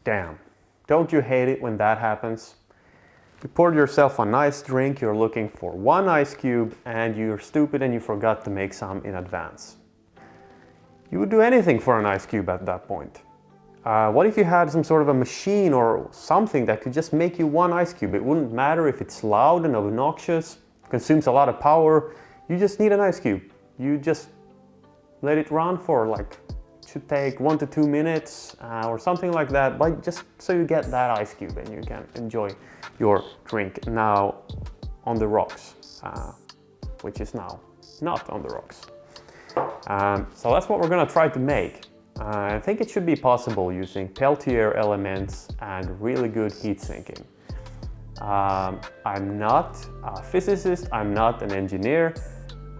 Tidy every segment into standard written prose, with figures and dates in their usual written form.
Damn, don't you hate it when that happens? You poured yourself a nice drink, you're looking for one ice cube, and you're stupid and you forgot to make some in advance. You would do anything for an ice cube at that point. What if you had some sort of a machine or something that could just make you one ice cube? It wouldn't matter if it's loud and obnoxious, consumes a lot of power. You just need an ice cube. You just let it run for like, should take 1 to 2 minutes or something like that, but just so you get that ice cube and you can enjoy your drink now on the rocks, which is now not on the rocks. So that's what we're gonna try to make. I think it should be possible using Peltier elements and really good heat sinking. I'm not a physicist, I'm not an engineer.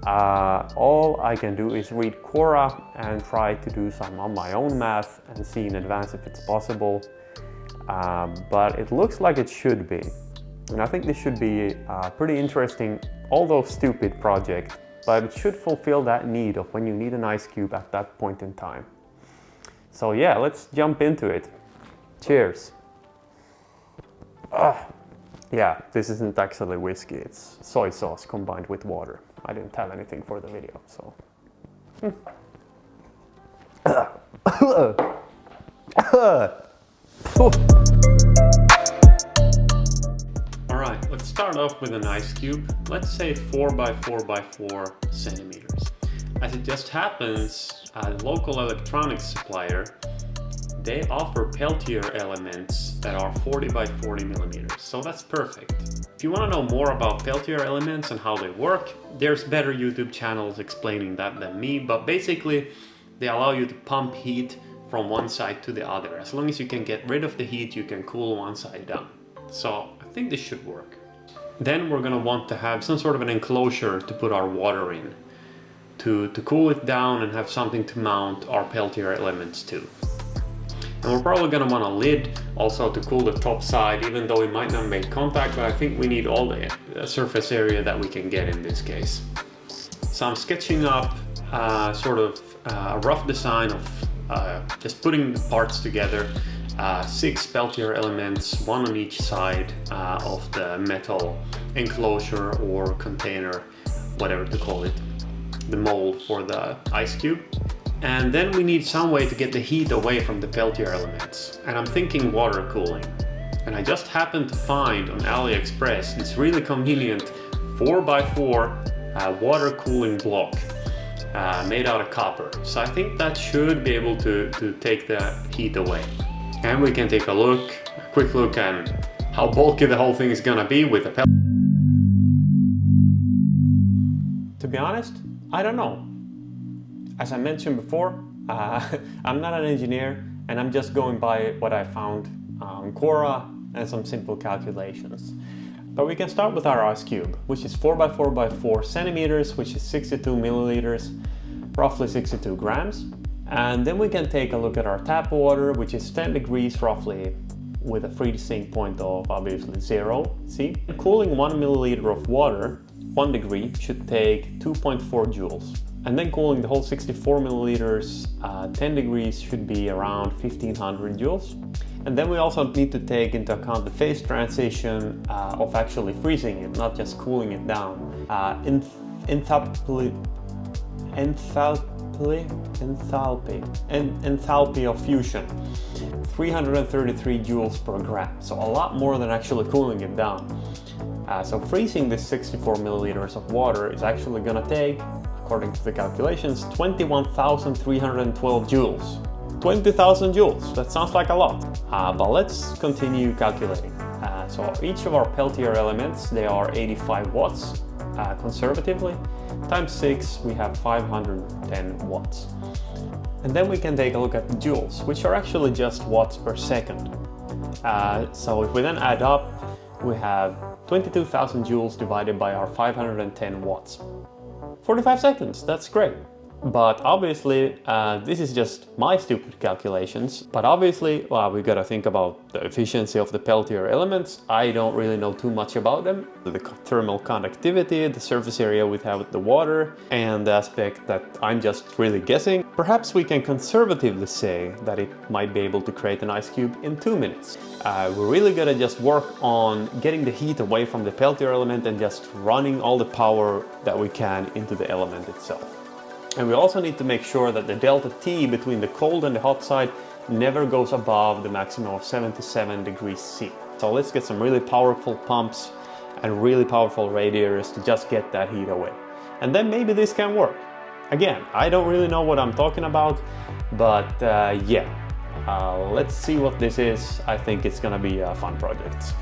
All I can do is read Quora and try to do some of my own math and see in advance if it's possible. But it looks like it should be. And I think this should be a pretty interesting, although stupid project, but it should fulfill that need of when you need an ice cube at that point in time. So yeah, let's jump into it. Cheers. Yeah, this isn't actually whiskey, it's soy sauce combined with water. I didn't have anything for the video, so. Alright, let's start off with an ice cube. Let's say 4 by 4 by 4 centimeters. As it just happens, a local electronics supplier, they offer Peltier elements that are 40 by 40 millimeters, so that's perfect. If you want to know more about Peltier elements and how they work, there's better YouTube channels explaining that than me, but basically they allow you to pump heat from one side to the other. As long as you can get rid of the heat, you can cool one side down. So I think this should work. Then we're gonna want to have some sort of an enclosure to put our water in, to cool it down and have something to mount our Peltier elements to. And we're probably going to want a lid also to cool the top side, even though we might not make contact, but I think we need all the surface area that we can get in this case. So I'm sketching up sort of a rough design of just putting the parts together. 6 Peltier elements, 1 on each side of the metal enclosure or container, whatever to call it, the mold for the ice cube. And then we need some way to get the heat away from the Peltier elements. And I'm thinking water cooling. And I just happened to find on AliExpress this really convenient 4x4 water cooling block made out of copper. So I think that should be able to take the heat away. And we can take a quick look at how bulky the whole thing is gonna be with the Peltier. To be honest, I don't know. As I mentioned before, I'm not an engineer and I'm just going by what I found on Quora and some simple calculations. But we can start with our ice cube, which is 4 by 4 by 4 centimeters, which is 62 milliliters, roughly 62 grams. And then we can take a look at our tap water, which is 10 degrees roughly, with a freezing point of obviously 0 C. Cooling 1 milliliter of water, 1 degree, should take 2.4 joules. And then cooling the whole 64 milliliters, 10 degrees should be around 1500 joules. And then we also need to take into account the phase transition of actually freezing it, not just cooling it down. Enthalpy of fusion, 333 joules per gram. So a lot more than actually cooling it down. So freezing this 64 milliliters of water is actually gonna take, according to the calculations, 21,312 joules. 20,000 joules, that sounds like a lot. But let's continue calculating. So each of our Peltier elements, they are 85 watts, conservatively. Times 6, we have 510 watts. And then we can take a look at the joules, which are actually just watts per second. So if we then add up, we have 22,000 joules divided by our 510 watts. 45 seconds, that's great. But obviously, this is just my stupid calculations. But obviously, well, we gotta think about the efficiency of the Peltier elements. I don't really know too much about them. The thermal conductivity, the surface area we have with the water, and the aspect that I'm just really guessing. Perhaps we can conservatively say that it might be able to create an ice cube in 2 minutes. We're really gonna just work on getting the heat away from the Peltier element and just running all the power that we can into the element itself. And we also need to make sure that the delta T between the cold and the hot side never goes above the maximum of 77 degrees C. So let's get some really powerful pumps and really powerful radiators to just get that heat away. And then maybe this can work. Again, I don't really know what I'm talking about, but let's see what this is. I think it's gonna be a fun project.